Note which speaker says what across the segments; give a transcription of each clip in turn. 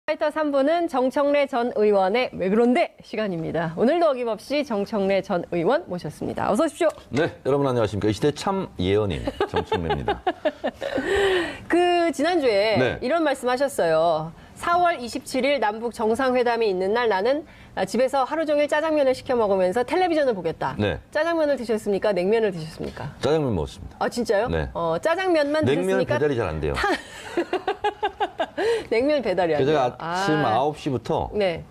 Speaker 1: 파이터 3부는 정청래 전 의원의 왜 그런데 시간입니다. 오늘도 어김없이 정청래 전 의원 모셨습니다. 어서 오십시오.
Speaker 2: 네, 여러분 안녕하십니까. 이 시대 참 예언인 정청래입니다.
Speaker 1: 지난주에
Speaker 2: 네.
Speaker 1: 이런 말씀하셨어요. 4월 27일 남북 정상회담이 있는 날 나는 집에서 하루 종일 짜장면을 시켜 먹으면서 텔레비전을 보겠다.
Speaker 2: 네.
Speaker 1: 짜장면을 드셨습니까? 냉면을 드셨습니까?
Speaker 2: 짜장면 먹었습니다.
Speaker 1: 아 진짜요?
Speaker 2: 네.
Speaker 1: 짜장면만
Speaker 2: 냉면
Speaker 1: 드셨으니까
Speaker 2: 배달이 잘 안 돼요.
Speaker 1: 냉면 배달이 안
Speaker 2: 그래서
Speaker 1: 돼요.
Speaker 2: 제가 아침 9시부터
Speaker 1: 네.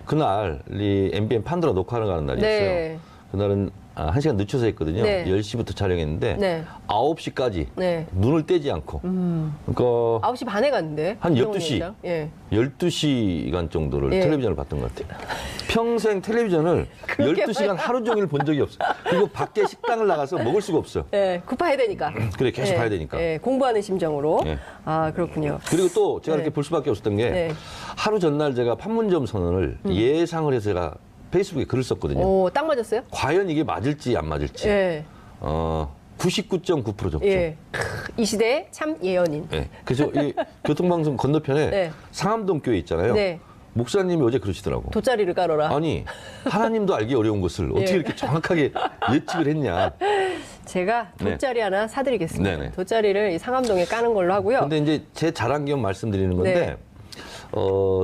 Speaker 2: 그날 이 MBN 판도라 녹화를 가는 날이었어요.
Speaker 1: 네.
Speaker 2: 그날은 1시간 늦춰서 했거든요.
Speaker 1: 네.
Speaker 2: 10시부터 촬영했는데
Speaker 1: 네.
Speaker 2: 9시까지
Speaker 1: 네.
Speaker 2: 눈을 떼지 않고 그러니까
Speaker 1: 9시 반에 갔는데.
Speaker 2: 한 12시.
Speaker 1: 예.
Speaker 2: 12시간 정도를
Speaker 1: 예.
Speaker 2: 텔레비전을 봤던 것 같아요. 평생 텔레비전을
Speaker 1: 그렇게
Speaker 2: 12시간 하루 종일 본 적이 없어요. 그리고 밖에 식당을 나가서 먹을 수가 없어요.
Speaker 1: 예, 급해야 되니까.
Speaker 2: 그래, 계속
Speaker 1: 예,
Speaker 2: 봐야 되니까.
Speaker 1: 예, 공부하는 심정으로.
Speaker 2: 예.
Speaker 1: 아, 그렇군요.
Speaker 2: 그리고 또 제가
Speaker 1: 네.
Speaker 2: 이렇게 볼 수밖에 없었던 게
Speaker 1: 네.
Speaker 2: 하루 전날 제가 판문점 선언을 예상을 해서 제가 페이스북에 글을 썼거든요.
Speaker 1: 오, 딱 맞았어요?
Speaker 2: 과연 이게 맞을지 안 맞을지.
Speaker 1: 예.
Speaker 2: 99.9% 적중.
Speaker 1: 예. 이 시대의 참 예언인.
Speaker 2: 예. 그래서 이 교통방송 건너편에
Speaker 1: 네.
Speaker 2: 상암동 교회 있잖아요.
Speaker 1: 네.
Speaker 2: 목사님이 어제 그러시더라고.
Speaker 1: 돗자리를 깔아라.
Speaker 2: 아니 하나님도 알기 어려운 것을 어떻게
Speaker 1: 예.
Speaker 2: 이렇게 정확하게 예측을 했냐.
Speaker 1: 제가
Speaker 2: 네.
Speaker 1: 돗자리 하나 사드리겠습니다.
Speaker 2: 네네.
Speaker 1: 돗자리를 이 상암동에 까는 걸로 하고요.
Speaker 2: 근데 이제 제 자랑 겸 말씀드리는 건데
Speaker 1: 네.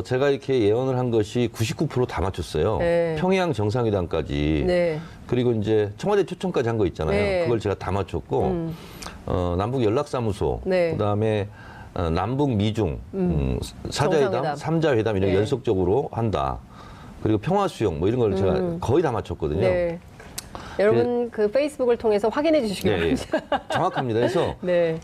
Speaker 2: 제가 이렇게 예언을 한 것이 99% 다 맞췄어요.
Speaker 1: 네.
Speaker 2: 평양 정상회담까지.
Speaker 1: 네.
Speaker 2: 그리고 이제 청와대 초청까지 한 거 있잖아요.
Speaker 1: 네.
Speaker 2: 그걸 제가 다 맞췄고 남북 연락사무소,
Speaker 1: 네.
Speaker 2: 그다음에 남북 미중 사자회담,
Speaker 1: 정상회담.
Speaker 2: 삼자회담 이런
Speaker 1: 네.
Speaker 2: 연속적으로 한다. 그리고 평화수용 뭐 이런 걸 제가 거의 다 맞췄거든요.
Speaker 1: 네. 여러분 그 페이스북을 통해서 확인해 주시기
Speaker 2: 예, 예.
Speaker 1: 바랍니다.
Speaker 2: 정확합니다. 그래서
Speaker 1: 네.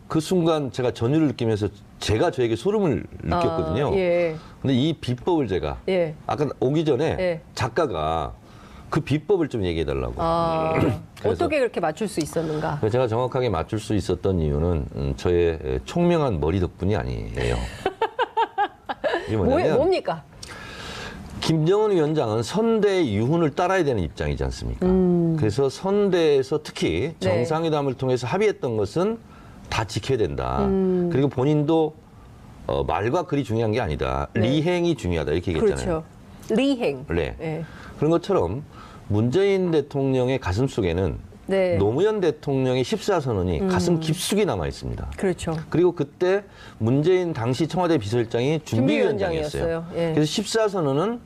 Speaker 2: 그 순간 제가 전율을 느끼면서 제가 저에게 소름을 느꼈거든요.
Speaker 1: 아, 예.
Speaker 2: 근데 이 비법을 제가
Speaker 1: 예.
Speaker 2: 아까 오기 전에
Speaker 1: 예.
Speaker 2: 작가가 그 비법을 좀 얘기해 달라고.
Speaker 1: 아,
Speaker 2: 그래서
Speaker 1: 어떻게 그렇게 맞출 수 있었는가?
Speaker 2: 제가 정확하게 맞출 수 있었던 이유는 저의 총명한 머리 덕분이 아니에요. 이게 뭐냐면
Speaker 1: 뭡니까?
Speaker 2: 김정은 위원장은 선대 유훈을 따라야 되는 입장이지 않습니까? 그래서 선대에서 특히
Speaker 1: 네.
Speaker 2: 정상회담을 통해서 합의했던 것은 다 지켜야 된다. 그리고 본인도 말과 글이 중요한 게 아니다.
Speaker 1: 네.
Speaker 2: 리행이 중요하다 이렇게 얘기했잖아요.
Speaker 1: 그렇죠. 리행.
Speaker 2: 네.
Speaker 1: 예.
Speaker 2: 그런 것처럼 문재인 대통령의 가슴 속에는
Speaker 1: 네.
Speaker 2: 노무현 대통령의 14선언이 가슴 깊숙이 남아 있습니다.
Speaker 1: 그렇죠.
Speaker 2: 그리고 그때 문재인 당시 청와대 비서실장이 준비위원장이었어요.
Speaker 1: 준비위원장이었어요. 예.
Speaker 2: 그래서 14선언은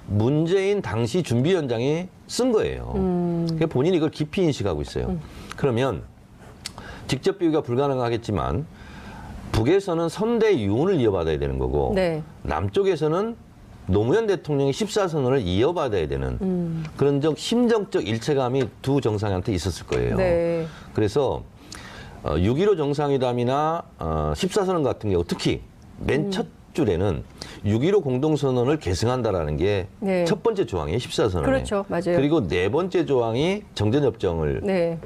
Speaker 2: 문재인 당시 준비위원장이 쓴 거예요. 그러니까 본인이 이걸 깊이 인식하고 있어요. 그러면 직접 비교가 불가능하겠지만 북에서는 선대 유언을 이어받아야 되는 거고
Speaker 1: 네.
Speaker 2: 남쪽에서는 노무현 대통령이 14선언을 이어받아야 되는 그런 심정적 일체감이 두 정상한테 있었을 거예요.
Speaker 1: 네.
Speaker 2: 그래서 6.15 정상회담이나 14선언 같은 경우 특히 맨 첫 줄에는 6.15 공동선언을 계승한다라는 게
Speaker 1: 네.
Speaker 2: 첫 번째 조항이에요. 14선언에.
Speaker 1: 그렇죠. 맞아요.
Speaker 2: 그리고 네 번째 조항이 정전협정을
Speaker 1: 네.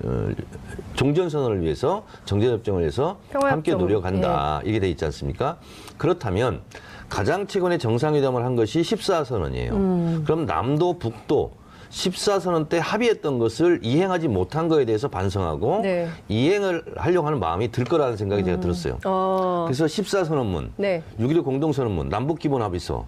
Speaker 2: 종전선언을 위해서 정전협정을 해서
Speaker 1: 평화협정.
Speaker 2: 함께 노력한다. 이게 돼 있지 않습니까? 그렇다면 가장 최근에 정상회담을 한 것이 14선언이에요. 그럼 남도 북도 14선언 때 합의했던 것을 이행하지 못한 거에 대해서 반성하고
Speaker 1: 네.
Speaker 2: 이행을 하려고 하는 마음이 들 거라는 생각이 제가 들었어요. 그래서 14선언문,
Speaker 1: 네.
Speaker 2: 6.15 공동선언문, 남북기본합의서,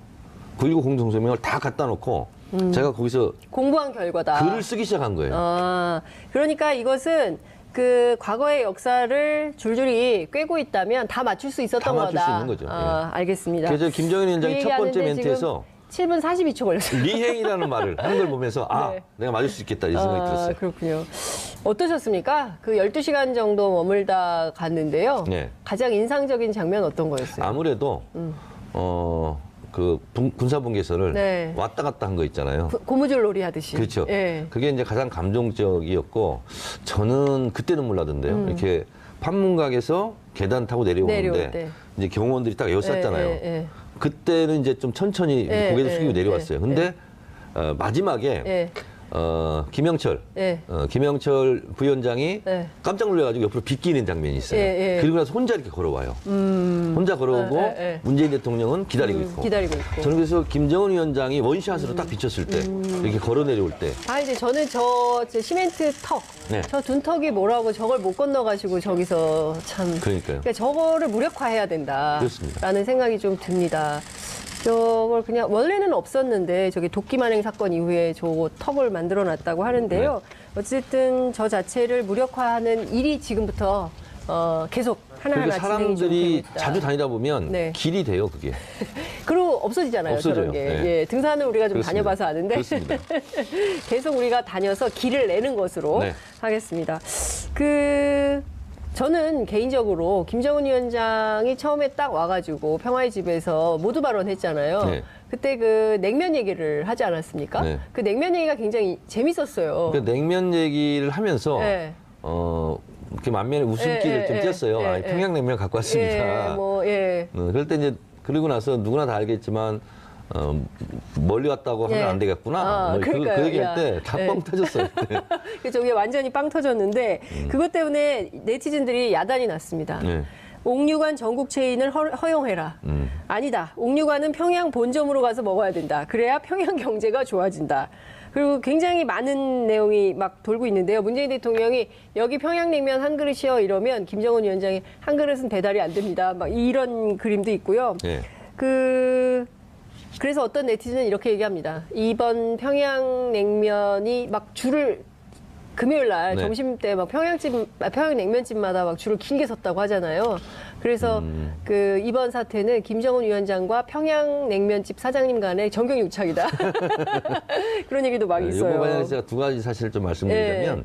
Speaker 2: 9.19 공동성명을 다 갖다 놓고 제가 거기서
Speaker 1: 공부한 결과다.
Speaker 2: 글을 쓰기 시작한 거예요.
Speaker 1: 그러니까 이것은 그 과거의 역사를 줄줄이 꿰고 있다면 다 맞출 수 있었던
Speaker 2: 다 맞출
Speaker 1: 거다.
Speaker 2: 수 있는 거죠.
Speaker 1: 알겠습니다.
Speaker 2: 그래서 김정은 위원장이 첫 번째 멘트에서
Speaker 1: 7분 42초 걸렸어요.
Speaker 2: 리행이라는 말을 하는 걸 보면서
Speaker 1: 네.
Speaker 2: 내가 맞을 수 있겠다 이 생각이 들었어요.
Speaker 1: 그렇군요. 어떠셨습니까? 그 12시간 정도 머물다 갔는데요.
Speaker 2: 네.
Speaker 1: 가장 인상적인 장면 어떤 거였어요?
Speaker 2: 아무래도 그 군사분계선을
Speaker 1: 네.
Speaker 2: 왔다 갔다 한 거 있잖아요.
Speaker 1: 고무줄 놀이 하듯이.
Speaker 2: 그렇죠.
Speaker 1: 예.
Speaker 2: 그게 이제 가장 감동적이었고 저는 그때 눈물 나던데요. 이렇게 판문각에서 계단 타고
Speaker 1: 내려올
Speaker 2: 내려오는데
Speaker 1: 때.
Speaker 2: 이제 경호원들이 딱 에워쌌잖아요.
Speaker 1: 예.
Speaker 2: 그때는 이제 좀 천천히
Speaker 1: 예,
Speaker 2: 고개를
Speaker 1: 예,
Speaker 2: 숙이고 내려왔어요.
Speaker 1: 예,
Speaker 2: 근데 마지막에
Speaker 1: 예.
Speaker 2: 김영철,
Speaker 1: 예.
Speaker 2: 김영철 부위원장이
Speaker 1: 네.
Speaker 2: 깜짝 놀라가지고 옆으로 비끼는 장면이 있어요.
Speaker 1: 예, 예.
Speaker 2: 그리고 나서 혼자 이렇게 걸어와요. 혼자 걸어오고
Speaker 1: 예.
Speaker 2: 문재인 대통령은 기다리고 있고.
Speaker 1: 기다리고 있고.
Speaker 2: 저는 그래서 김정은 위원장이 원샷으로 딱 비쳤을 때, 이렇게 걸어 내려올 때,
Speaker 1: 아, 이제 저는 저 시멘트 턱,
Speaker 2: 네.
Speaker 1: 저 둔턱이 뭐라고 저걸 못 건너가지고 저기서 참.
Speaker 2: 그러니까요.
Speaker 1: 그러니까 저거를 무력화해야 된다.
Speaker 2: 그렇습니다.
Speaker 1: 라는 생각이 좀 듭니다. 저걸 그냥 원래는 없었는데 저기 도끼만행 사건 이후에 저 턱을 만들어 놨다고 하는데요.
Speaker 2: 네.
Speaker 1: 어쨌든 저 자체를 무력화하는 일이 지금부터 계속
Speaker 2: 그리고
Speaker 1: 하나하나 진행이 좀 되고
Speaker 2: 사람들이
Speaker 1: 있다.
Speaker 2: 자주 다니다 보면
Speaker 1: 네.
Speaker 2: 길이 돼요, 그게.
Speaker 1: 그리고 없어지잖아요.
Speaker 2: 없어져요.
Speaker 1: 저런 게.
Speaker 2: 네.
Speaker 1: 예, 등산은 우리가 좀
Speaker 2: 그렇습니다.
Speaker 1: 다녀봐서 아는데
Speaker 2: 그렇습니다.
Speaker 1: 계속 우리가 다녀서 길을 내는 것으로
Speaker 2: 네.
Speaker 1: 하겠습니다. 저는 개인적으로 김정은 위원장이 처음에 딱 와가지고 평화의 집에서 모두 발언했잖아요.
Speaker 2: 네.
Speaker 1: 그때 그 냉면 얘기를 하지 않았습니까?
Speaker 2: 네.
Speaker 1: 그 냉면 얘기가 굉장히 재밌었어요.
Speaker 2: 그 냉면 얘기를 하면서
Speaker 1: 네.
Speaker 2: 이렇게 만면에 웃음기를
Speaker 1: 예,
Speaker 2: 좀
Speaker 1: 예,
Speaker 2: 띄었어요.
Speaker 1: 예,
Speaker 2: 아,
Speaker 1: 예.
Speaker 2: 평양냉면 갖고 왔습니다.
Speaker 1: 예, 뭐, 예.
Speaker 2: 그럴 때 이제 그러고 나서 누구나 다 알겠지만 멀리 왔다고 하면
Speaker 1: 예.
Speaker 2: 안 되겠구나. 뭐
Speaker 1: 그러니까요.
Speaker 2: 그 얘기할
Speaker 1: 야.
Speaker 2: 때 다
Speaker 1: 예.
Speaker 2: 뻥 터졌어요.
Speaker 1: 저게 완전히 빵 터졌는데 그것 때문에 네티즌들이 야단이 났습니다.
Speaker 2: 네.
Speaker 1: 옥류관 전국 체인을 허용해라. 아니다. 옥류관은 평양 본점으로 가서 먹어야 된다. 그래야 평양 경제가 좋아진다. 그리고 굉장히 많은 내용이 막 돌고 있는데요. 문재인 대통령이 여기 평양냉면 한 그릇이요 이러면 김정은 위원장이 한 그릇은 배달이 안 됩니다. 막 이런 그림도 있고요.
Speaker 2: 네.
Speaker 1: 그래서 어떤 네티즌은 이렇게 얘기합니다. 이번 평양냉면이 막 줄을 금요일 날
Speaker 2: 네.
Speaker 1: 점심 때 막 평양냉면집마다 막 줄을 길게 섰다고 하잖아요. 그래서 이번 사태는 김정은 위원장과 평양냉면집 사장님 간의 정경유착이다. 그런 얘기도 막 있어요.
Speaker 2: 이거 관련해서 제가 두 가지 사실을 좀 말씀드리자면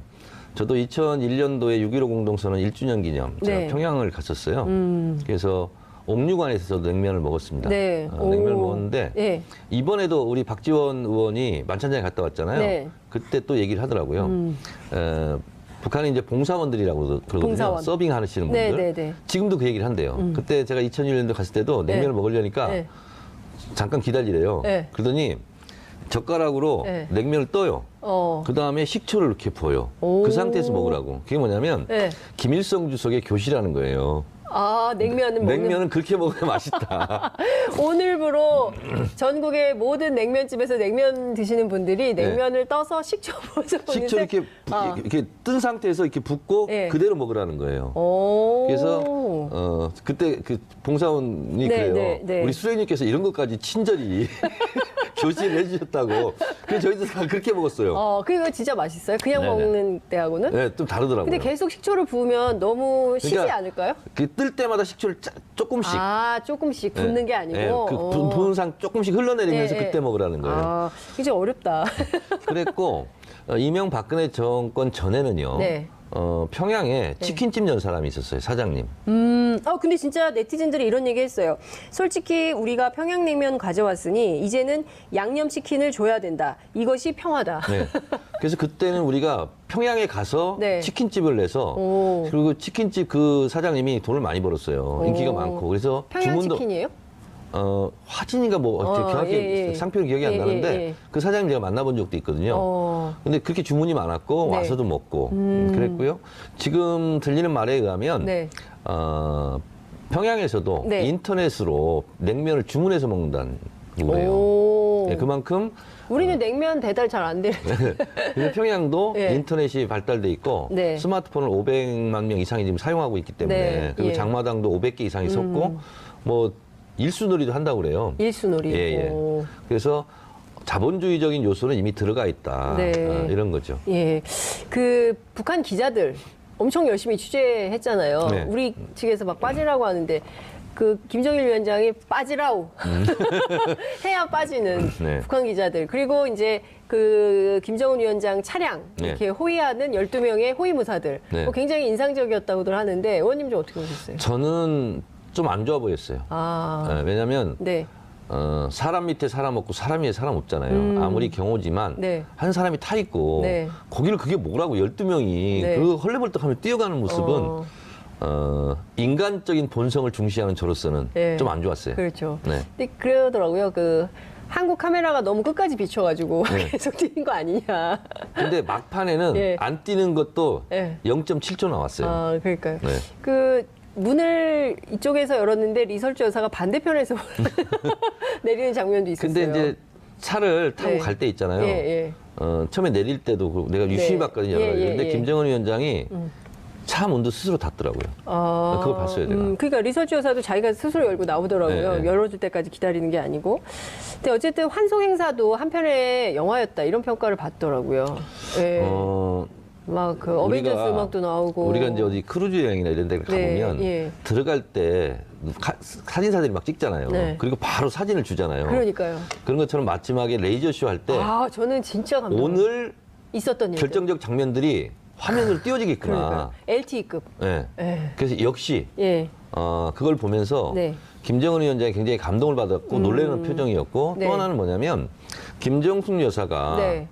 Speaker 2: 저도 2001년도에 6.15 공동선언 1주년 기념 제가
Speaker 1: 네.
Speaker 2: 평양을 갔었어요. 그래서 옥류관에서 냉면을 먹었습니다.
Speaker 1: 네.
Speaker 2: 냉면을
Speaker 1: 오.
Speaker 2: 먹었는데
Speaker 1: 네.
Speaker 2: 이번에도 우리 박지원 의원이 만찬장에 갔다 왔잖아요.
Speaker 1: 네.
Speaker 2: 그때 또 얘기를 하더라고요. 북한이 이제 봉사원들이라고 그러거든요.
Speaker 1: 봉사원.
Speaker 2: 서빙 하시는 분들.
Speaker 1: 네, 네, 네.
Speaker 2: 지금도 그 얘기를 한대요. 그때 제가 2001년도 갔을 때도 냉면을 먹으려니까
Speaker 1: 네.
Speaker 2: 잠깐 기다리래요.
Speaker 1: 네.
Speaker 2: 그러더니 젓가락으로
Speaker 1: 네.
Speaker 2: 냉면을 떠요. 그 다음에 식초를 이렇게 부어요.
Speaker 1: 오.
Speaker 2: 그 상태에서 먹으라고. 그게 뭐냐면
Speaker 1: 네.
Speaker 2: 김일성 주석의 교시라는 거예요.
Speaker 1: 아, 냉면은 먹는.
Speaker 2: 냉면은 그렇게 먹어야 맛있다.
Speaker 1: 오늘부로 전국의 모든 냉면집에서 냉면 드시는 분들이 냉면을 떠서 식초 부어서 먹는데.
Speaker 2: 식초 이렇게 뜬 상태에서 이렇게 붓고
Speaker 1: 네.
Speaker 2: 그대로 먹으라는 거예요.
Speaker 1: 오.
Speaker 2: 그래서 그때 그 봉사원이
Speaker 1: 네,
Speaker 2: 그래요.
Speaker 1: 네, 네.
Speaker 2: 우리 수령님께서 이런 것까지 친절히 교시를 해주셨다고. 그래서 저희도 다 그렇게 먹었어요.
Speaker 1: 그거 진짜 맛있어요. 그냥
Speaker 2: 네네.
Speaker 1: 먹는 때하고는.
Speaker 2: 네, 좀 다르더라고요.
Speaker 1: 근데 계속 식초를 부으면 너무 시지
Speaker 2: 그러니까
Speaker 1: 않을까요?
Speaker 2: 뜰 때마다 식초를 조금씩.
Speaker 1: 아, 조금씩 붓는 게 아니고.
Speaker 2: 네, 그 부은 상 조금씩 흘러내리면서
Speaker 1: 네,
Speaker 2: 그때
Speaker 1: 네.
Speaker 2: 먹으라는 거예요.
Speaker 1: 아, 이제 어렵다.
Speaker 2: 그랬고 이명박근혜 정권 전에는요.
Speaker 1: 네.
Speaker 2: 평양에 치킨집 연 사람이 있었어요. 사장님.
Speaker 1: 근데 진짜 네티즌들이 이런 얘기 했어요. 솔직히 우리가 평양냉면 가져왔으니 이제는 양념치킨을 줘야 된다. 이것이 평화다.
Speaker 2: 네. 그래서 그때는 우리가 평양에 가서
Speaker 1: 네.
Speaker 2: 치킨집을 내서
Speaker 1: 오.
Speaker 2: 그리고 치킨집 그 사장님이 돈을 많이 벌었어요. 인기가 많고. 그래서 주문도
Speaker 1: 평양치킨이에요?
Speaker 2: 화진인가 뭐 정확히
Speaker 1: 예.
Speaker 2: 상표는 기억이 안
Speaker 1: 예,
Speaker 2: 나는데
Speaker 1: 예.
Speaker 2: 그 사장님 제가 만나본 적도 있거든요. 근데 그렇게 주문이 많았고
Speaker 1: 네.
Speaker 2: 와서도 먹고 그랬고요. 지금 들리는 말에 의하면
Speaker 1: 네.
Speaker 2: 평양에서도
Speaker 1: 네.
Speaker 2: 인터넷으로 냉면을 주문해서 먹는다는 거예요.
Speaker 1: 오.
Speaker 2: 네, 그만큼
Speaker 1: 우리는 냉면 배달 잘 안 돼.
Speaker 2: 근데 평양도
Speaker 1: 예.
Speaker 2: 인터넷이 발달돼 있고
Speaker 1: 네.
Speaker 2: 스마트폰을 500만 명 이상이 지금 사용하고 있기 때문에
Speaker 1: 네.
Speaker 2: 그리고
Speaker 1: 예.
Speaker 2: 장마당도 500개 이상이 섰고 뭐 일수놀이도 한다고 그래요.
Speaker 1: 일수놀이.
Speaker 2: 예.
Speaker 1: 오.
Speaker 2: 그래서 자본주의적인 요소는 이미 들어가 있다.
Speaker 1: 네.
Speaker 2: 이런 거죠.
Speaker 1: 예. 북한 기자들 엄청 열심히 취재했잖아요.
Speaker 2: 네.
Speaker 1: 우리 측에서 막 빠지라고 하는데 김정일 위원장이 빠지라우 해야 빠지는
Speaker 2: 네.
Speaker 1: 북한 기자들. 그리고 이제 김정은 위원장 차량 이렇게
Speaker 2: 네.
Speaker 1: 호위하는 12명의 호위무사들.
Speaker 2: 네.
Speaker 1: 굉장히 인상적이었다고들 하는데 의원님 좀 어떻게 보셨어요?
Speaker 2: 저는 좀 안 좋아 보였어요. 왜냐하면
Speaker 1: 네.
Speaker 2: 사람 밑에 사람 없고 사람 위에 사람 없잖아요. 아무리 경호지만
Speaker 1: 네.
Speaker 2: 한 사람이 타 있고
Speaker 1: 네.
Speaker 2: 거기를 그게 뭐라고 12명이
Speaker 1: 네.
Speaker 2: 그 헐레벌떡하며 뛰어가는 모습은 인간적인 본성을 중시하는 저로서는
Speaker 1: 네.
Speaker 2: 좀 안 좋았어요.
Speaker 1: 그렇죠.
Speaker 2: 네.
Speaker 1: 근데 그러더라고요. 한국 카메라가 너무 끝까지 비춰가지고
Speaker 2: 네.
Speaker 1: 계속 뛰는 거 아니냐.
Speaker 2: 근데 막판에는
Speaker 1: 예.
Speaker 2: 안 뛰는 것도
Speaker 1: 예.
Speaker 2: 0.7초 나왔어요.
Speaker 1: 아, 그러니까요.
Speaker 2: 네.
Speaker 1: 그 문을 이쪽에서 열었는데 리설주 여사가 반대편에서 내리는 장면도 있었어요.
Speaker 2: 근데 이제 차를 타고
Speaker 1: 네.
Speaker 2: 갈 때 있잖아요.
Speaker 1: 예, 예.
Speaker 2: 처음에 내릴 때도 그렇고 내가 유심히
Speaker 1: 네.
Speaker 2: 봤거든요. 여러
Speaker 1: 예,
Speaker 2: 가지.
Speaker 1: 예,
Speaker 2: 근데
Speaker 1: 예.
Speaker 2: 김정은 위원장이 차 문도 스스로 닫더라고요. 그걸 봤어요, 내가.
Speaker 1: 그러니까 리설주 여사도 자기가 스스로 열고 나오더라고요.
Speaker 2: 네, 네.
Speaker 1: 열어줄 때까지 기다리는 게 아니고. 근데 어쨌든 환송 행사도 한편의 영화였다 이런 평가를 받더라고요. 예. 막 그 어벤져스 음악도 나오고.
Speaker 2: 우리가 이제 어디 크루즈 여행이나 이런 데
Speaker 1: 네,
Speaker 2: 가보면
Speaker 1: 예.
Speaker 2: 들어갈 때 사진사들이 막 찍잖아요.
Speaker 1: 네.
Speaker 2: 그리고 바로 사진을 주잖아요.
Speaker 1: 그러니까요.
Speaker 2: 그런 것처럼 마지막에 레이저쇼 할 때
Speaker 1: 아, 저는 진짜 감동.
Speaker 2: 오늘
Speaker 1: 있었던 일.
Speaker 2: 결정적 장면들이 화면으로 띄워지겠구나.
Speaker 1: 그러니까 LTE급.
Speaker 2: 예.
Speaker 1: 예.
Speaker 2: 그래서 역시
Speaker 1: 예.
Speaker 2: 그걸 보면서
Speaker 1: 네.
Speaker 2: 김정은 위원장이 굉장히 감동을 받았고 놀라는 표정이었고
Speaker 1: 네.
Speaker 2: 또 하나는 뭐냐면 김정숙 여사가
Speaker 1: 네.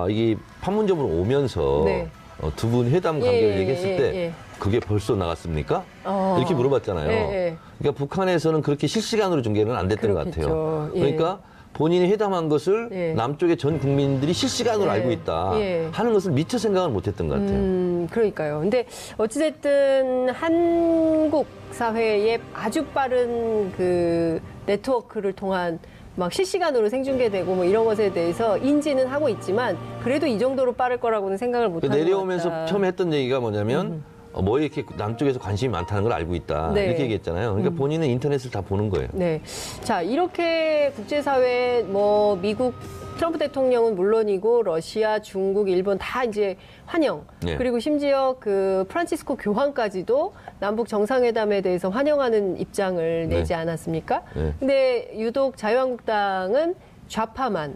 Speaker 2: 이게 판문점으로 오면서
Speaker 1: 네.
Speaker 2: 두 분 회담 관계를
Speaker 1: 예,
Speaker 2: 얘기했을
Speaker 1: 예,
Speaker 2: 때
Speaker 1: 예.
Speaker 2: 그게 벌써 나갔습니까?
Speaker 1: 어.
Speaker 2: 이렇게 물어봤잖아요.
Speaker 1: 예, 예.
Speaker 2: 그러니까 북한에서는 그렇게 실시간으로 중계는 안 됐던 것
Speaker 1: 그렇겠죠.
Speaker 2: 같아요.
Speaker 1: 예.
Speaker 2: 그러니까 본인이 회담한 것을
Speaker 1: 예.
Speaker 2: 남쪽의 전 국민들이 실시간으로
Speaker 1: 예.
Speaker 2: 알고 있다
Speaker 1: 예.
Speaker 2: 하는 것을 미처 생각을 못했던 것 같아요.
Speaker 1: 그러니까요. 근데 어찌됐든 한국 사회의 아주 빠른 그 네트워크를 통한 막 실시간으로 생중계되고 뭐 이런 것에 대해서 인지는 하고 있지만 그래도 이 정도로 빠를 거라고는 생각을 못 하는 것
Speaker 2: 내려오면서
Speaker 1: 같다.
Speaker 2: 처음 했던 얘기가 뭐냐면 뭐에 이렇게 남쪽에서 관심이 많다는 걸 알고 있다
Speaker 1: 네.
Speaker 2: 이렇게 얘기했잖아요. 그러니까 본인은 인터넷을 다 보는 거예요.
Speaker 1: 네. 자, 이렇게 국제사회, 뭐, 미국, 트럼프 대통령은 물론이고, 러시아, 중국, 일본 다 이제 환영.
Speaker 2: 네.
Speaker 1: 그리고 심지어 그 프란치스코 교황까지도 남북 정상회담에 대해서 환영하는 입장을
Speaker 2: 네.
Speaker 1: 내지 않았습니까?
Speaker 2: 네.
Speaker 1: 근데 유독 자유한국당은 좌파만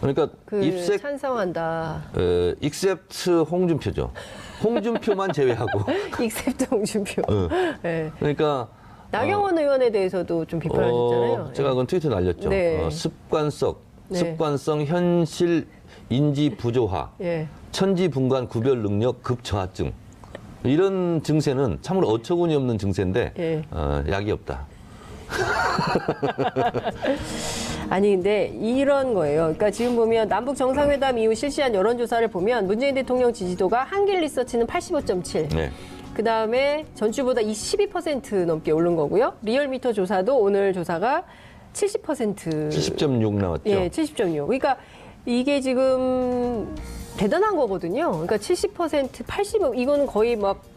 Speaker 2: 그러니까
Speaker 1: 그
Speaker 2: 입색
Speaker 1: 찬성한다.
Speaker 2: except 홍준표죠. 홍준표만 제외하고.
Speaker 1: 익셉트 홍준표. 네.
Speaker 2: 그러니까
Speaker 1: 나경원 의원에 대해서도 좀 비판하셨잖아요.
Speaker 2: 제가 그건 트위터 날렸죠.
Speaker 1: 네.
Speaker 2: 습관성 현실 인지 부조화,
Speaker 1: 예.
Speaker 2: 천지분간 구별 능력 급저하증 이런 증세는 참으로 어처구니 없는 증세인데
Speaker 1: 예.
Speaker 2: 약이 없다.
Speaker 1: 아니 근데 이런 거예요. 그러니까 지금 보면 남북 정상회담 이후 실시한 여론조사를 보면 문재인 대통령 지지도가 한길 리서치는 85.7.
Speaker 2: 네.
Speaker 1: 그 다음에 전주보다 12% 넘게 오른 거고요. 리얼미터 조사도 오늘 조사가 70%.
Speaker 2: 70.6 나왔죠.
Speaker 1: 예, 70.6. 그러니까 이게 지금 대단한 거거든요. 그러니까 70%, 80, 이거는 거의 막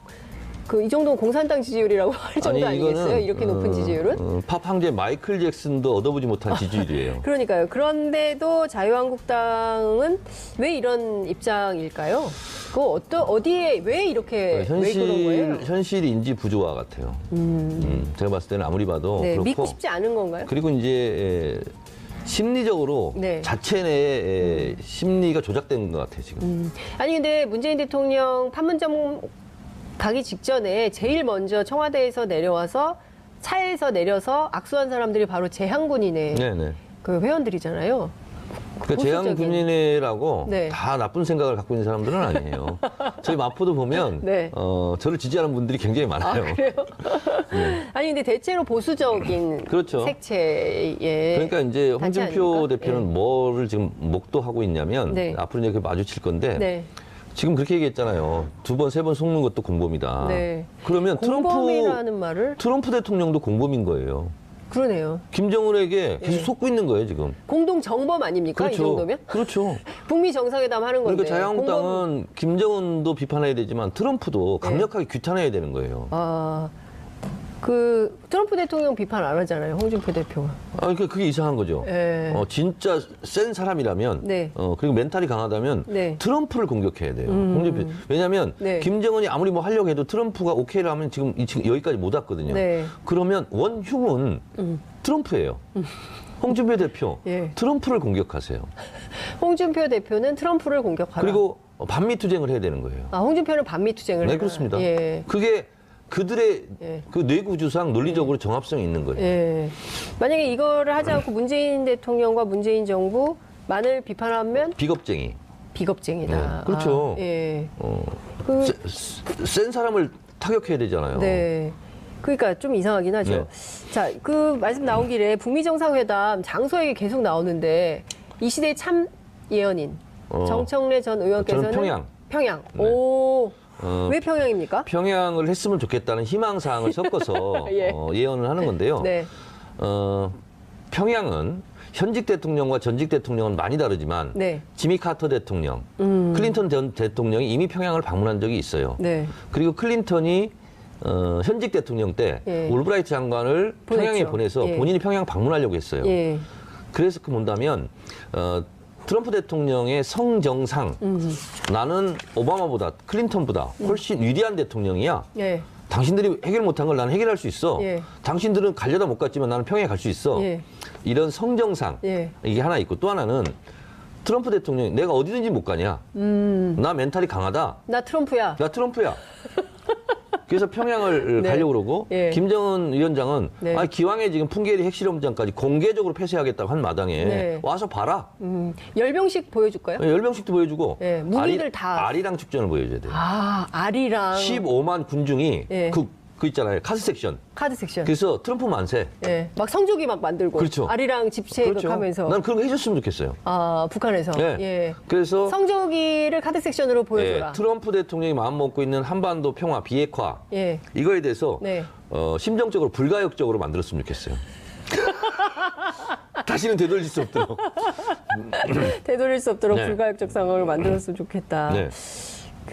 Speaker 1: 그 이 정도는 공산당 지지율이라고 할 정도 아니겠어요? 이렇게 높은 지지율은?
Speaker 2: 팝 황제 마이클 잭슨도 얻어보지 못한 지지율이에요.
Speaker 1: 그러니까요. 그런데도 자유한국당은 왜 이런 입장일까요? 그거 어디에 왜 이렇게 왜 그런 거예요?
Speaker 2: 현실 인지 부조화 같아요. 제가 봤을 때는 아무리 봐도
Speaker 1: 네,
Speaker 2: 그렇고
Speaker 1: 믿고 싶지 않은 건가요?
Speaker 2: 그리고 이제 심리적으로
Speaker 1: 네.
Speaker 2: 자체 내에 심리가 조작된 것 같아요 지금.
Speaker 1: 아니 근데 문재인 대통령 판문점 가기 직전에 제일 먼저 청와대에서 내려와서 차에서 내려서 악수한 사람들이 바로 재향군인의
Speaker 2: 네네.
Speaker 1: 그 회원들이잖아요.
Speaker 2: 그러니까
Speaker 1: 보수적인.
Speaker 2: 재향군인회라고
Speaker 1: 네.
Speaker 2: 다 나쁜 생각을 갖고 있는 사람들은 아니에요. 저희 마포도 보면
Speaker 1: 네.
Speaker 2: 저를 지지하는 분들이 굉장히 많아요.
Speaker 1: 그래요? 아니 근데 대체로 보수적인
Speaker 2: 그렇죠.
Speaker 1: 색채의
Speaker 2: 그러니까 이제
Speaker 1: 단체
Speaker 2: 홍준표
Speaker 1: 아닙니까?
Speaker 2: 대표는 뭐를 지금 목도하고 있냐면
Speaker 1: 네.
Speaker 2: 앞으로 이제 마주칠 건데
Speaker 1: 네.
Speaker 2: 지금 그렇게 얘기했잖아요. 2번, 3번 속는 것도 공범이다.
Speaker 1: 네.
Speaker 2: 그러면
Speaker 1: 공범이라는 말을
Speaker 2: 트럼프 대통령도 공범인 거예요.
Speaker 1: 그러네요.
Speaker 2: 김정은에게 계속
Speaker 1: 네.
Speaker 2: 속고 있는 거예요, 지금.
Speaker 1: 공동 정범 아닙니까? 이 정도면?
Speaker 2: 그렇죠.
Speaker 1: 북미 정상회담 하는 건데.
Speaker 2: 그러니까 자유한국당은 김정은도 비판해야 되지만 트럼프도
Speaker 1: 네.
Speaker 2: 강력하게 규탄해야 되는 거예요.
Speaker 1: 그 트럼프 대통령 비판 안 하잖아요. 홍준표 대표가.
Speaker 2: 그러니까 그게 이상한 거죠.
Speaker 1: 네.
Speaker 2: 진짜 센 사람이라면,
Speaker 1: 네.
Speaker 2: 그리고 멘탈이 강하다면
Speaker 1: 네.
Speaker 2: 트럼프를 공격해야 돼요. 홍준표. 왜냐하면
Speaker 1: 네.
Speaker 2: 김정은이 아무리 뭐 하려고 해도 트럼프가 오케이를 하면 지금 여기까지 못 왔거든요.
Speaker 1: 네.
Speaker 2: 그러면 원흉은 트럼프예요. 홍준표 대표,
Speaker 1: 예.
Speaker 2: 트럼프를 공격하세요.
Speaker 1: 홍준표 대표는 트럼프를 공격하라.
Speaker 2: 그리고 반미 투쟁을 해야 되는 거예요.
Speaker 1: 홍준표는 반미 투쟁을
Speaker 2: 네,
Speaker 1: 해라.
Speaker 2: 그렇습니다.
Speaker 1: 예.
Speaker 2: 그게 그들의
Speaker 1: 예.
Speaker 2: 그 뇌구조상 논리적으로 정합성이 있는 거예요.
Speaker 1: 예. 만약에 이거를 하지 않고 문재인 대통령과 문재인 정부만을 비판하면
Speaker 2: 비겁쟁이.
Speaker 1: 비겁쟁이다.
Speaker 2: 네, 그렇죠.
Speaker 1: 예.
Speaker 2: 어,
Speaker 1: 그,
Speaker 2: 센 사람을 타격해야 되잖아요.
Speaker 1: 네. 그러니까 좀 이상하긴 하죠.
Speaker 2: 네.
Speaker 1: 자, 그 말씀 나온 길에 북미 정상회담 장소 얘기 계속 나오는데 이 시대 참 예언인 정청래 전 의원께서는
Speaker 2: 저는 평양.
Speaker 1: 평양.
Speaker 2: 네.
Speaker 1: 오. 왜 평양입니까?
Speaker 2: 평양을 했으면 좋겠다는 희망 사항을 섞어서
Speaker 1: 예.
Speaker 2: 예언을 하는 건데요.
Speaker 1: 네.
Speaker 2: 평양은 현직 대통령과 전직 대통령은 많이 다르지만
Speaker 1: 네.
Speaker 2: 지미 카터 대통령, 클린턴 전 대통령이 이미 평양을 방문한 적이 있어요.
Speaker 1: 네.
Speaker 2: 그리고 클린턴이 현직 대통령 때
Speaker 1: 예.
Speaker 2: 올브라이트 장관을 평양에
Speaker 1: 보냈죠.
Speaker 2: 보내서
Speaker 1: 예.
Speaker 2: 본인이 평양 방문하려고 했어요.
Speaker 1: 예.
Speaker 2: 그래서 그 본다면 트럼프 대통령의 성정상 나는 오바마보다 클린턴보다 훨씬 위대한 대통령이야.
Speaker 1: 예.
Speaker 2: 당신들이 해결 못한 걸 나는 해결할 수 있어.
Speaker 1: 예.
Speaker 2: 당신들은 가려다 못 갔지만 나는 평양에 갈 수 있어.
Speaker 1: 예.
Speaker 2: 이런 성정상
Speaker 1: 예.
Speaker 2: 이게 하나 있고 또 하나는 트럼프 대통령이 내가 어디든지 못 가냐. 나 멘탈이 강하다.
Speaker 1: 나 트럼프야.
Speaker 2: 나 트럼프야. 그래서 평양을
Speaker 1: 네.
Speaker 2: 가려고 그러고
Speaker 1: 예.
Speaker 2: 김정은 위원장은
Speaker 1: 네.
Speaker 2: 기왕에 지금 풍계리 핵실험장까지 공개적으로 폐쇄하겠다고 한 마당에
Speaker 1: 네.
Speaker 2: 와서 봐라.
Speaker 1: 열병식 보여줄까요?
Speaker 2: 열병식도 보여주고
Speaker 1: 예, 무기들 다.
Speaker 2: 아리랑 축전을 보여줘야 돼요.
Speaker 1: 아, 아리랑
Speaker 2: 15만 군중이
Speaker 1: 예.
Speaker 2: 그 있잖아요. 카드 섹션.
Speaker 1: 카드 섹션.
Speaker 2: 그래서 트럼프 만세.
Speaker 1: 예. 막 성조기 막 만들고
Speaker 2: 그렇죠.
Speaker 1: 아리랑 집체극하면서
Speaker 2: 난 그런 거 해줬으면 좋겠어요.
Speaker 1: 아, 북한에서.
Speaker 2: 네.
Speaker 1: 예.
Speaker 2: 그래서
Speaker 1: 성조기를 카드 섹션으로 보여줘라.
Speaker 2: 트럼프 대통령이 마음 먹고 있는 한반도 평화 비핵화
Speaker 1: 예.
Speaker 2: 이거에 대해서
Speaker 1: 네.
Speaker 2: 심정적으로 불가역적으로 만들었으면 좋겠어요. 다시는 되돌릴 수 없도록.
Speaker 1: 되돌릴 수 없도록
Speaker 2: 네.
Speaker 1: 불가역적 상황을 만들었으면 좋겠다.
Speaker 2: 네.
Speaker 1: 그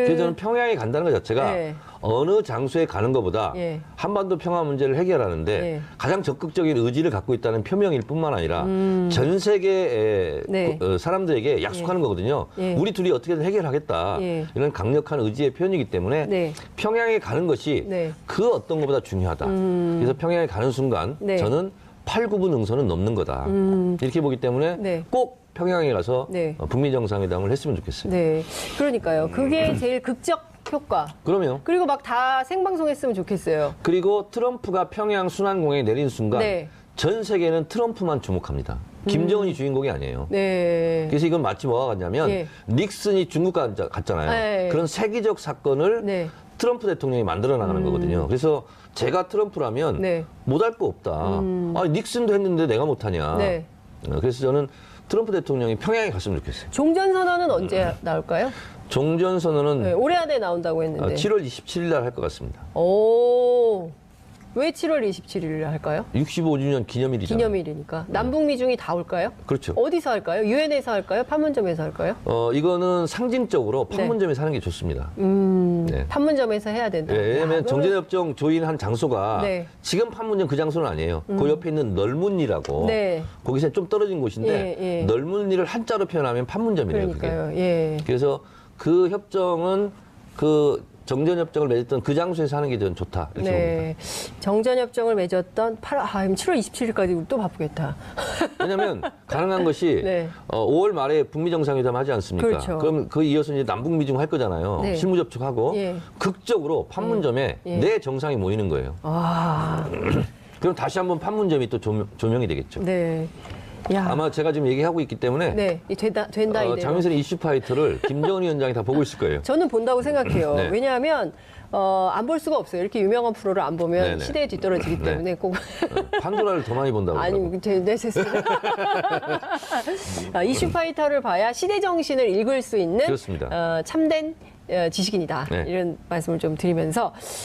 Speaker 2: 그래서 저는 평양에 간다는 것 자체가
Speaker 1: 네.
Speaker 2: 어느 장소에 가는 것보다
Speaker 1: 예.
Speaker 2: 한반도 평화 문제를 해결하는데
Speaker 1: 예.
Speaker 2: 가장 적극적인 의지를 갖고 있다는 표명일 뿐만 아니라 전 세계
Speaker 1: 네.
Speaker 2: 사람들에게 약속하는 거거든요.
Speaker 1: 예.
Speaker 2: 우리 둘이 어떻게든 해결하겠다.
Speaker 1: 예.
Speaker 2: 이런 강력한 의지의 표현이기 때문에
Speaker 1: 네.
Speaker 2: 평양에 가는 것이
Speaker 1: 네.
Speaker 2: 그 어떤 것보다 중요하다. 그래서 평양에 가는 순간
Speaker 1: 네.
Speaker 2: 저는 8, 9분 응선은 넘는 거다. 이렇게 보기 때문에
Speaker 1: 네.
Speaker 2: 꼭 평양에 가서
Speaker 1: 네.
Speaker 2: 북미 정상회담을 했으면 좋겠어요.
Speaker 1: 네. 그러니까요. 그게 제일 극적 효과.
Speaker 2: 그러면
Speaker 1: 그리고 막 다 생방송했으면 좋겠어요.
Speaker 2: 그리고 트럼프가 평양 순환공에 내린 순간
Speaker 1: 네.
Speaker 2: 전 세계는 트럼프만 주목합니다. 김정은이 주인공이 아니에요.
Speaker 1: 네.
Speaker 2: 그래서 이건 마치 뭐가 같냐면
Speaker 1: 예.
Speaker 2: 닉슨이 중국 갔잖아요.
Speaker 1: 네.
Speaker 2: 그런 세계적 사건을
Speaker 1: 네.
Speaker 2: 트럼프 대통령이 만들어 나가는 거거든요. 그래서 제가 트럼프라면
Speaker 1: 네.
Speaker 2: 못할 거 없다. 아니 닉슨도 했는데 내가 못하냐.
Speaker 1: 네.
Speaker 2: 그래서 저는 트럼프 대통령이 평양에 갔으면 좋겠어요.
Speaker 1: 종전선언은 언제 나올까요?
Speaker 2: 종전선언은
Speaker 1: 네, 올해 안에 나온다고 했는데.
Speaker 2: 7월 27일 날 할 것 같습니다.
Speaker 1: 오. 왜 7월 27일 할까요?
Speaker 2: 65주년 기념일이잖아요.
Speaker 1: 기념일이니까. 남북미 중이 다 올까요?
Speaker 2: 그렇죠.
Speaker 1: 어디서 할까요? 유엔에서 할까요? 판문점에서 할까요?
Speaker 2: 이거는 상징적으로 판문점에서 하는 게 좋습니다. 네.
Speaker 1: 판문점에서 해야 된다.
Speaker 2: 예, 왜냐하면
Speaker 1: 야, 그거는-
Speaker 2: 정전협정 조인한 장소가
Speaker 1: 네.
Speaker 2: 지금 판문점 그 장소는 아니에요. 그 옆에 있는 널문리라고
Speaker 1: 네.
Speaker 2: 거기서 좀 떨어진 곳인데
Speaker 1: 예, 예.
Speaker 2: 널문리를 한자로 표현하면 판문점이래요.
Speaker 1: 그러니까요.
Speaker 2: 그게.
Speaker 1: 예.
Speaker 2: 그래서 그 협정은 그 정전협정을 맺었던 그 장소에서 하는 게 저는 좋다 이렇게 봅니다.
Speaker 1: 네. 정전협정을 맺었던 7월 27일까지 우리 또 바쁘겠다.
Speaker 2: 왜냐하면 가능한 것이
Speaker 1: 네.
Speaker 2: 5월 말에 북미 정상회담 하지 않습니까?
Speaker 1: 그렇죠.
Speaker 2: 그럼 그 이어서 이제 남북미 중 할 거잖아요.
Speaker 1: 네.
Speaker 2: 실무 접촉하고
Speaker 1: 예.
Speaker 2: 극적으로 판문점에
Speaker 1: 예.
Speaker 2: 내 정상이 모이는 거예요.
Speaker 1: 아,
Speaker 2: 그럼 다시 한번 판문점이 또 조명이 되겠죠.
Speaker 1: 네. 야.
Speaker 2: 아마 제가 지금 얘기하고 있기 때문에
Speaker 1: 네. 된다 이대로.
Speaker 2: 장윤선의 이슈 파이터를 김정은 위원장이 다 보고 있을 거예요.
Speaker 1: 저는 본다고 생각해요.
Speaker 2: 네.
Speaker 1: 왜냐하면 안 볼 수가 없어요. 이렇게 유명한 프로를 안 보면
Speaker 2: 네네.
Speaker 1: 시대에 뒤떨어지기
Speaker 2: 네.
Speaker 1: 때문에 꼭
Speaker 2: 판도라를 더 많이 본다고.
Speaker 1: 아니,
Speaker 2: 그러더라고요.
Speaker 1: 네, 세상에. 이슈파이터를 봐야 시대 정신을 읽을 수 있는
Speaker 2: 그렇습니다.
Speaker 1: 참된 지식인이다.
Speaker 2: 네.
Speaker 1: 이런 말씀을 좀 드리면서